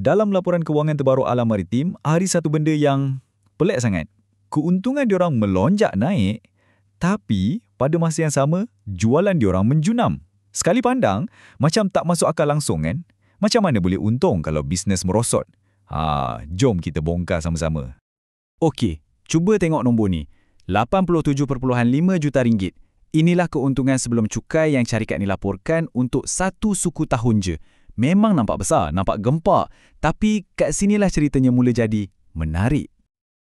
Dalam laporan kewangan terbaru Alam Maritim, ada satu benda yang pelik sangat. Keuntungan diorang melonjak naik, tapi pada masa yang sama, jualan diorang menjunam. Sekali pandang, macam tak masuk akal langsung kan? Macam mana boleh untung kalau bisnes merosot? Jom kita bongkar sama-sama. Okey, cuba tengok nombor ni. 87.5 juta ringgit. Inilah keuntungan sebelum cukai yang syarikat ni laporkan untuk satu suku tahun je. Memang nampak besar, nampak gempak. Tapi kat sinilah ceritanya mula jadi menarik.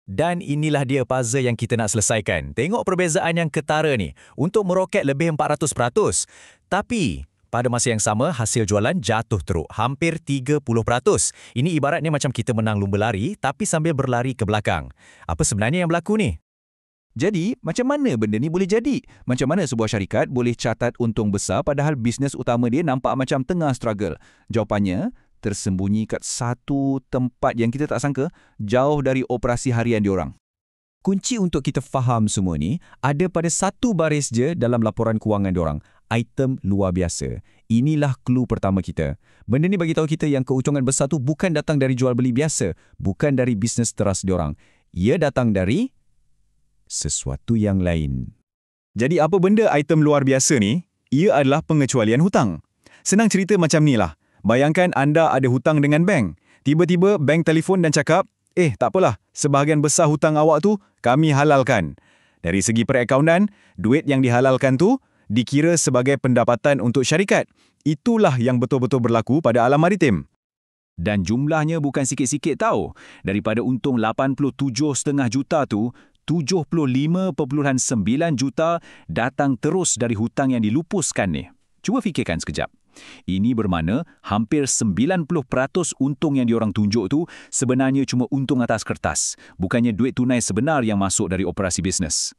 Dan inilah dia puzzle yang kita nak selesaikan. Tengok perbezaan yang ketara ni. Untuk meroket lebih 400%. Tapi pada masa yang sama, hasil jualan jatuh teruk. Hampir 30%. Ini ibaratnya macam kita menang lumba lari, tapi sambil berlari ke belakang. Apa sebenarnya yang berlaku ni? Jadi, macam mana benda ni boleh jadi? Macam mana sebuah syarikat boleh catat untung besar padahal bisnes utama dia nampak macam tengah struggle? Jawapannya, tersembunyi kat satu tempat yang kita tak sangka, jauh dari operasi harian diorang. Kunci untuk kita faham semua ni ada pada satu baris je dalam laporan kewangan diorang. Item luar biasa. Inilah clue pertama kita. Benda ni bagi tahu kita yang keuntungan besar tu bukan datang dari jual beli biasa, bukan dari bisnes teras diorang. Ia datang dari sesuatu yang lain. Jadi apa benda item luar biasa ni? Ia adalah pengecualian hutang. Senang cerita macam ni lah. Bayangkan anda ada hutang dengan bank. Tiba-tiba bank telefon dan cakap, tak apalah, sebahagian besar hutang awak tu kami halalkan. Dari segi perakaunan, duit yang dihalalkan tu dikira sebagai pendapatan untuk syarikat. Itulah yang betul-betul berlaku pada Alam Maritim. Dan jumlahnya bukan sikit-sikit tau. Daripada untung 87.5 juta tu, 75.9 juta datang terus dari hutang yang dilupuskan ni. Cuba fikirkan sekejap. Ini bermakna hampir 90% untung yang diorang tunjuk tu sebenarnya cuma untung atas kertas. Bukannya duit tunai sebenar yang masuk dari operasi bisnes.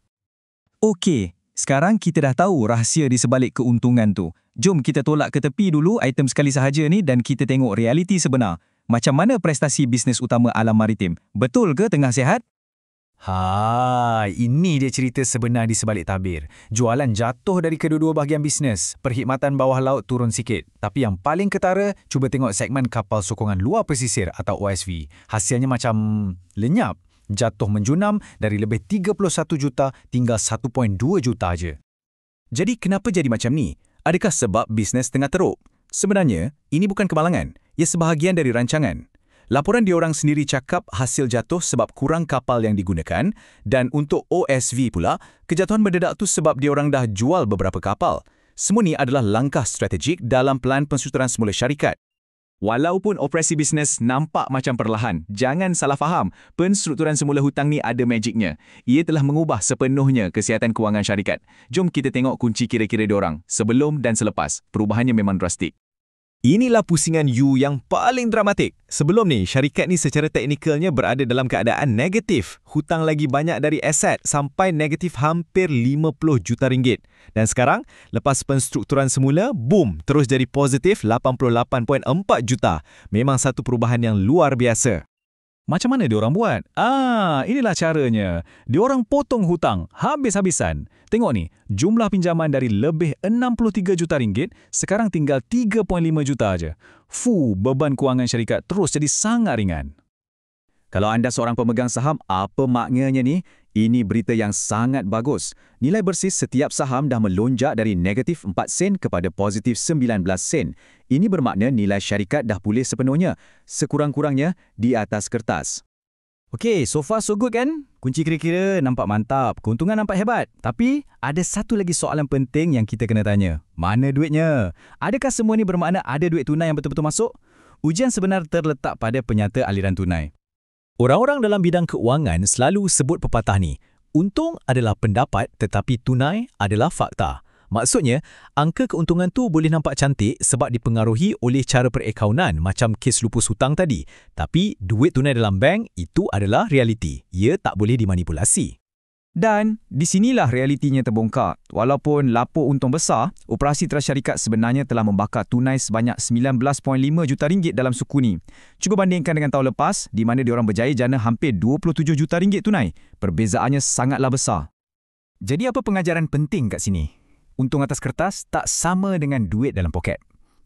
Okey, sekarang kita dah tahu rahsia di sebalik keuntungan tu. Jom kita tolak ke tepi dulu item sekali sahaja ni dan kita tengok realiti sebenar. Macam mana prestasi bisnes utama Alam Maritim? Betul ke tengah sihat? Ini dia cerita sebenar di sebalik tabir. Jualan jatuh dari kedua-dua bahagian bisnes. Perkhidmatan bawah laut turun sikit. Tapi yang paling ketara, cuba tengok segmen kapal sokongan luar pesisir atau OSV. Hasilnya macam lenyap. Jatuh menjunam dari lebih 31 juta tinggal 1.2 juta je. Jadi kenapa jadi macam ni? Adakah sebab bisnes tengah teruk? Sebenarnya, ini bukan kemalangan. Ia sebahagian dari rancangan. Laporan diorang sendiri cakap hasil jatuh sebab kurang kapal yang digunakan dan untuk OSV pula, kejatuhan mendadak tu sebab diorang dah jual beberapa kapal. Semua ni adalah langkah strategik dalam pelan pensuturan semula syarikat. Walaupun operasi bisnes nampak macam perlahan, jangan salah faham, penstrukturan semula hutang ni ada magicnya. Ia telah mengubah sepenuhnya kesihatan kewangan syarikat. Jom kita tengok kunci kira-kira diorang, sebelum dan selepas. Perubahannya memang drastik. Inilah pusingan U yang paling dramatik. Sebelum ni, syarikat ni secara teknikalnya berada dalam keadaan negatif. Hutang lagi banyak dari aset sampai negatif hampir 50 juta ringgit. Dan sekarang, lepas penstrukturan semula, boom, terus jadi positif 88.4 juta. Memang satu perubahan yang luar biasa. Macam mana diorang buat? Inilah caranya. Diorang potong hutang habis-habisan. Tengok ni, jumlah pinjaman dari lebih 63 juta ringgit sekarang tinggal 3.5 juta aja. Beban kewangan syarikat terus jadi sangat ringan. Kalau anda seorang pemegang saham, apa maknanya ni? Ini berita yang sangat bagus. Nilai bersih setiap saham dah melonjak dari negatif 4 sen kepada positif 19 sen. Ini bermakna nilai syarikat dah pulih sepenuhnya, sekurang-kurangnya di atas kertas. Okey, so far so good kan? Kunci kira-kira nampak mantap, keuntungan nampak hebat. Tapi ada satu lagi soalan penting yang kita kena tanya. Mana duitnya? Adakah semua ni bermakna ada duit tunai yang betul-betul masuk? Ujian sebenar terletak pada penyata aliran tunai. Orang-orang dalam bidang keuangan selalu sebut pepatah ni. Untung adalah pendapat tetapi tunai adalah fakta. Maksudnya, angka keuntungan tu boleh nampak cantik sebab dipengaruhi oleh cara perakaunan macam kes lupus hutang tadi. Tapi duit tunai dalam bank itu adalah realiti. Ia tak boleh dimanipulasi. Dan di sinilah realitinya terbongkar. Walaupun lapor untung besar, operasi teras syarikat sebenarnya telah membakar tunai sebanyak 19.5 juta ringgit dalam suku ni. Cuba bandingkan dengan tahun lepas, di mana diorang berjaya jana hampir 27 juta ringgit tunai. Perbezaannya sangatlah besar. Jadi apa pengajaran penting kat sini? Untung atas kertas tak sama dengan duit dalam poket.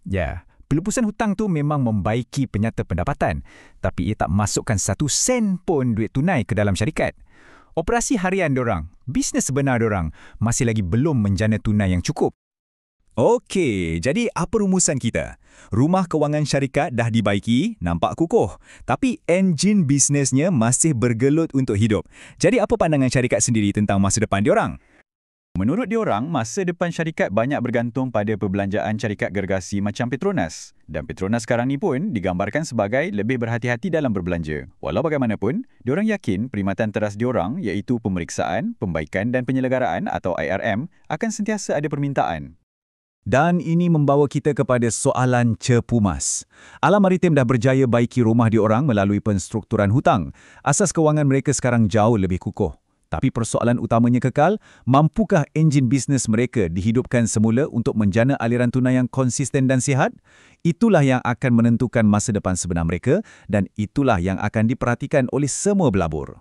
Ya, Pelepasan hutang tu memang membaiki penyata pendapatan, tapi ia tak masukkan 1 sen pun duit tunai ke dalam syarikat. Operasi harian diorang, bisnes sebenar diorang, masih lagi belum menjana tunai yang cukup. Okey, jadi apa rumusan kita? Rumah kewangan syarikat dah dibaiki, nampak kukuh. Tapi enjin bisnesnya masih bergelut untuk hidup. Jadi apa pandangan syarikat sendiri tentang masa depan diorang? Menurut diorang, masa depan syarikat banyak bergantung pada perbelanjaan syarikat gergasi macam Petronas. Dan Petronas sekarang ni pun digambarkan sebagai lebih berhati-hati dalam berbelanja. Walau bagaimanapun, diorang yakin perkhidmatan teras diorang iaitu pemeriksaan, pembaikan dan penyelenggaraan atau IRM akan sentiasa ada permintaan. Dan ini membawa kita kepada soalan cepu mas. Alam Maritim dah berjaya baiki rumah diorang melalui penstrukturan hutang. Asas kewangan mereka sekarang jauh lebih kukuh. Tapi persoalan utamanya kekal, mampukah enjin bisnes mereka dihidupkan semula untuk menjana aliran tunai yang konsisten dan sihat? Itulah yang akan menentukan masa depan sebenar mereka dan itulah yang akan diperhatikan oleh semua belabur.